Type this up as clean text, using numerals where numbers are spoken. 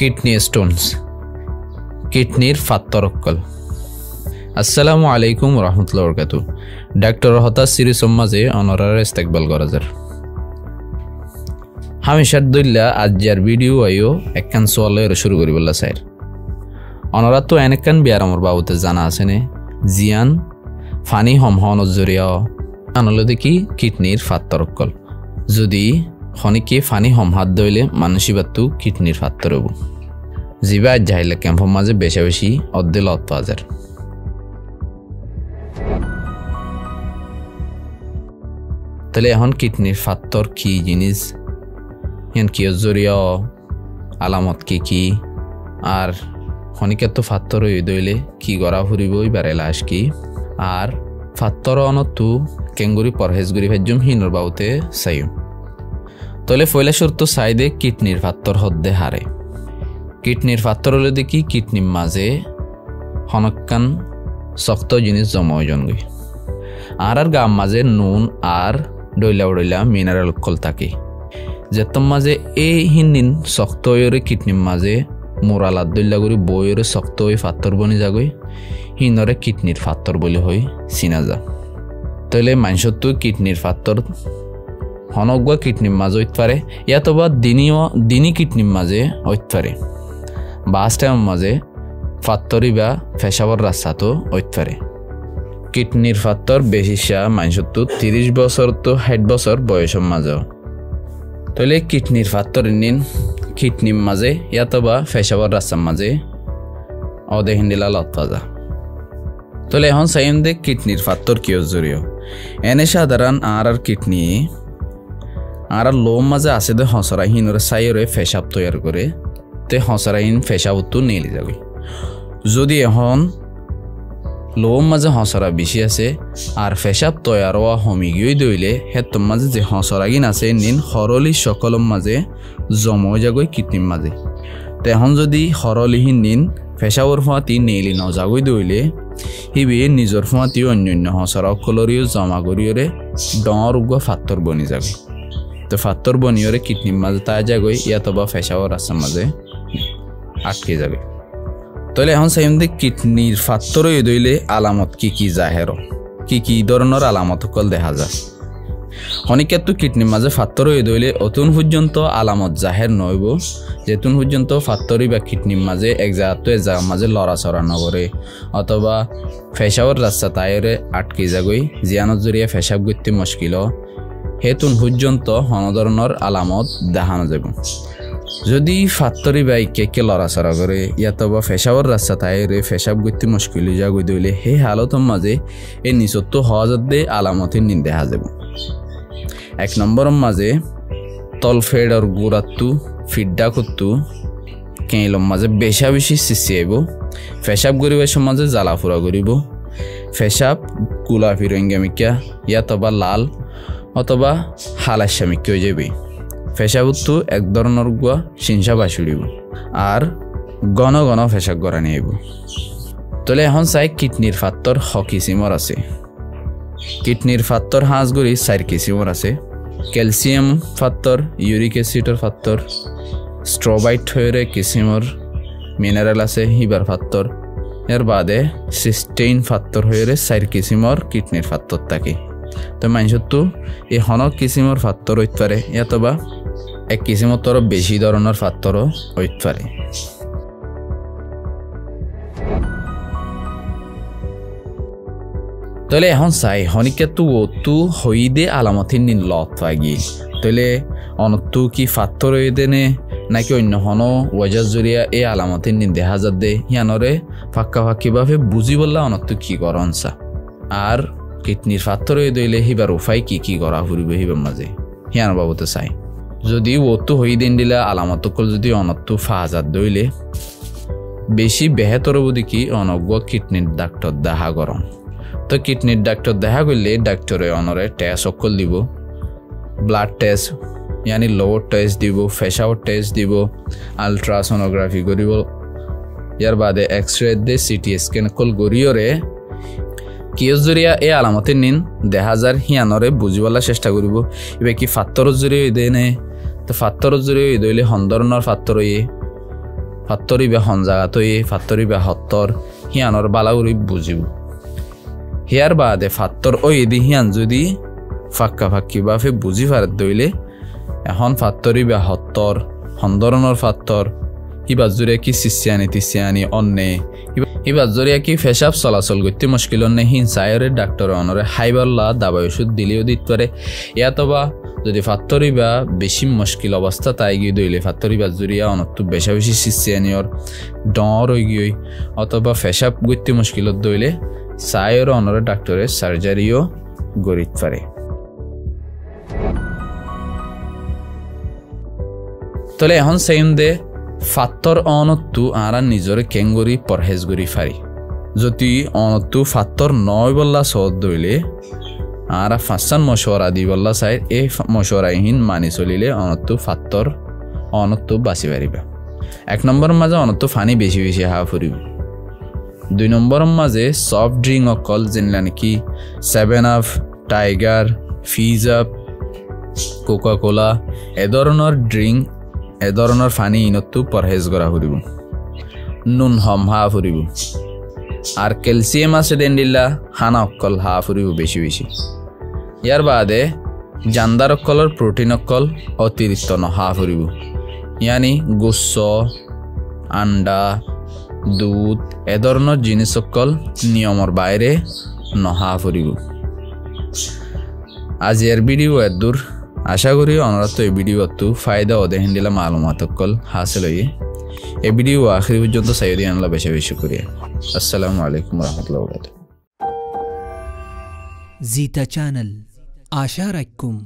Kidney Stones কিডনির ফাত্তরক্কল। আসসালামু আলাইকুম রহমতুল্লাহ বরকাতু। ডাক্তার হতাশ সিরিজের মাঝে অনরার ইস্তেকবাল গরাজের হামেশার দইল্লা আজ্জার ভিডিও আইও একখান সোয়ালের শুরু করি বললা স্যার। অনরা তো এনেকান বিয়ার আমার বাবুতে জানা আছে নে জিয়ান ফানি হমহন জরিয়া আনলো দেখি কিডনির ফাত্তরক্কল। যদি খনিকে ফানি হম হাত দইলে মানসিবাত্তু কিডনির ফাত্তর হব জিবা আজ যাইলে ক্যাম্পের মাঝে বেশা বেশি অর্ধে লত পাজার। তাহলে এখন কিডনির ফাত্তর কি জিনিস, ইয়ান কি জরিয়া আলামত কি আর খনিকে তো ফাত্তর হয়ে দইলে কি গড়া ফুরিব এবারে লাশ কি আর ফাত্তর অনতু কেঙ্গুরি পরহেজগুরি ভেজম হিনর বাউতে চাইও। তাহলে ফয়লা শর্ত সাইদে কিডনির ফাত্তর হদ্দে হারে। কিডনির ফাত্তর হলে দেখি কিডনির মাঝে হনকান শক্ত জিনিস জমা হয়ে গই আর গাম মাঝে নুন আর ডইলা মিনারেল কল থাকে যেতম মাঝে এই হিন্দিন শক্ত হয়ে কিডনির মাঝে মোরালাত দইলা করি বইরে শক্ত হয়ে ফাত্তর বনি যাগই হিনরে কিডনির ফাত্তর বলে হই চিনা যা। তাহলে মানুষত্ব কিডনির ফাত্তর হনগুয়া কিডনির মাঝে হইতে পারে ইয়াতবা দিনই কিডনির মাঝে হইতে পারে বাস টাইমের মাঝে ফাত্তরি বা ফেসাবর রাস্তাতো হইতে পারে। কিডনির ফাত্তর বেশিসা মানুষত্ব 30 বছর তো 60 বছর বয়সের মাঝেও। তাহলে কিডনির ফাত্তর নিন কিডনির মাঝে ইয়াতবা ফেসাবর রাস্তার মাঝে অদে হিন্দিলা লত পাজা। তাহলে এখন চাইম দে কিডনির ফাত্তর কিয় জড়িয়ে এনে সাধারণ আর কিডনি আর লোম মাঝে আছে দে হসরাহীন ওরে সাইরে ফেসাব তৈয়ার করে তে হসরাহীন ফেসাবতো নেলি যাবে। যদি এখন লোম মাঝে হসরা বেশি আছে আর ফেসাব তৈয়ার হওয়া হমি গিয়ে দইলে হেতম মাঝে যে হসরাগিন আছে নিন হরলি সকলম মাঝে জমা যাগই কিডনির মাঝে। তো এখন যদি হরলিহীন নিন ফেসাবর ফুয়াতি নেলি নজাগই দইলে হিবি নিজর ফুয়াতি অন্যান্য হসরা অকলরিও জমা করিওরে ডর উগুয়া ফাত্তর বনি যাবে। তো ফাত্তর বনিওরে কিডনির মাঝে তা যাগই ইয়াতবা ফেসাবর রাস্তার মাঝে আটকে যাবে। তাহলে এখন চাইম দে কিডনির ফাত্তর হয়ে দইলে আলামত কি জাহের কি ধরনের আলামত সকল দেখা যায়। হনিকাতো কিডনির মাঝে ফাত্তর হয়ে দইলে অতুন পর্যন্ত আলামত জাহের নইব যেতুন পর্যন্ত ফাত্তরি বা কিডনির মাঝে এক জায়গার মাঝে লড়াচড়া নগরে অথবা ফেসাবর রাস্তা তাইরে আটকে যাগই জিয়ানত জরিয়া ফেসাব করতে মুশকিল হেতুন পর্যন্ত হন ধরনের আলামত দেখানো যাব। যদি ফাত্তরি বা কে লড়াচড়া করে ইয়াতবা ফেসাবর রাস্তা তাইরে ফেসাব করতে মুশকিল যাগই দইলে সেই হালতের মাঝে এই নিচত্ব হওয়ার দে আলামতের নিন দেখা যাব। 1 নম্বরের মাঝে তলফেডর গুড়াত্তু ফিড্ডা করতু কেইলম মাঝে বেশা বেশি সিসি আইব ফেসাব করিবার মাঝে জ্বালা ফুরা করিব ফেসাব গোলাপি রঙ্গামিকা ইয়াতবা লাল অথবা হালাসামিকা হয়ে যাবে। ফেসাবতো এক ধরনের গুয়া সিনসা বাসুড়িব আর ঘন ফেসাব গড়া নিয়ে আইব। তাহলে এখন চাই কিডনির ফাত্তর কিসিমর আছে। কিডনির ফাত্তর হাঁসগুড়ি 4 কিসিমর আছে। ক্যালসিয়াম ফাত্তর, ইউরিক অ্যাসিডর ফাত্তর, স্ট্রোবাইট হয়ে কিসিমর মিনারেল আছে হিবার ফাত্তর। এর বাদে সিস্টেইন ফাত্তর হয়ে 4 কিসিমর কিডনির ফাত্তর থাকে। তো মানুষতো এই হনক কিসিমর ফাত্তর হইতে পারে ইয়াতবা 1 কিসিমর তরফ বেশি ধরনের ফাত্তরও হইতে পারে। তাহলে এখন চাই হনিকাতো ওতু হইদে আলামতিন নিন লত পাগি তাহলে অনত্তু কি ফাত্তর হয়ে দেনে নাকি অন্য হন ওয়াজার জরিয়া এই আলামতিন নিন দেখা যা দে হিয়ানরে ফাঁকাভাবে বুঝি বললা অনত্তু কি করনসা আর কিডনির ফাত্তর হয়ে দইলে হিবার উপায় কি করা ফুরিব হিবার মাঝে হিয়ান বাবুতে চাই। যদি ওতু হই দিন দিলা আলামতকল যদি অনত্তু ফাজাত দইলে বেশি বেহেতর দেখি অনজ্ঞ কিডনির ডাক্তার দেখা গরম। তো কিডনির ডাক্তার দেখা করলে ডাক্তারে অনরে টেস্ট সকল দিব ব্লাড টেস্ট ইয়ানি লোয়ার টেস্ট দিব ফেসাবর টেস্ট দিব আলট্রাসোনোগ্রাফি করিব ইয়ার বাদে এক্সরে দে সিটি স্ক্যান কল গরিয়রে কিয়র জরিয়া এই আলামতে নিন দেখা যার হিয়ানরে বুঝিবলা চেষ্টা করিব এবার কি ফাত্তর জরিয়ে দেয় নে তো ফাত্তর জরিয়ে দইলে হন ধরনের ফাত্তর ফাত্তরি বা হন জাগাতই ফাত্তরি বা হত্তর হিয়ানোর বালাগুড়ি বুঝিব হিয়ার বাদে ফাত্তর ওই দি হিয়ান যদি ফাক্কা ফাক্কি বাফে বুঝি ফারে দইলে এখন ফাত্তরি বা হত্তর হন্দরণর ফাত্তর ইবার জোরে কি সিসিয়ানি তিসিয়ানি অন্যে ইবার জোরে কি ফেসাব চলাচল করতে মুশকিল অন্যে হিংসায়রের ডাক্তার অনরে হাইবাল্লা দাবাই ওষুধ দিলেও দিতে পারে ইয়াতবা যদি ফাত্তরি বা বেশি মুশকিল অবস্থা তাই গিয়ে দইলে ফাত্তরি বা জুরিয়া অনত্তু বেশা বেশি সিসিয়ানিয়র ডর হয়ে গিয়ে অথবা ফেসাব করতে মুশকিলত দইলে সায়র অনরে ডাক্তারের সার্জারিও গড়িতে পারে তলে এখন সেইম দে ফাত্তর অনত্তু আরা নিজরে কেঙ্গরি পরহেজ গরি ফারি যদি অনত্তু ফাত্তর নয় বল্লা সদ দইলে আরা ফাঁসান মশওয়ারা দি বল্লা চাই এই মশওয়ারাহীন মানি চলিলে অনত্তু ফাত্তর অনত্তু বাঁচি পারিবা 1 নম্বর মাঝে অনত্তু ফানি বেশি বেশি হা ফুরিব 2 নম্বর মাঝে সফট ড্রিঙ্ক অকল যেনলা নাকি 7 up tiger fizz up Coca Cola এ ধরনের ড্রিঙ্ক এ ধরনের ফানি ইনত্তু পরহেজ করা ফুরিব নুন হম হা ফুরিব আর ক্যালসিয়াম আছে দেন্ডিল্লা হানা অকল হা ফুরিব বেশি বেশি ইয়ার বাদে জান্দার অকলর প্রোটিন অকল অতিরিক্ত নহা ফুরিব ইয়ানি গোস্স আন্ডা দুধ এ ধরনের জিনিস অকল নিয়মর বাইরে নহা ফুরিব আজ এর ভিডিও এদূর আশা করি অনরাত এই ভিডিওটো ফায়দা ও দেহেন দিলা মালুমাত অকল হাসিল হয়ে এই ভিডিও আখরি পর্যন্ত সাইদি আনলা বেশি বেশি করিয়া আসসালামু আলাইকুম রহমতুল্লাহ জিতা চ্যানেল আশা রাখুম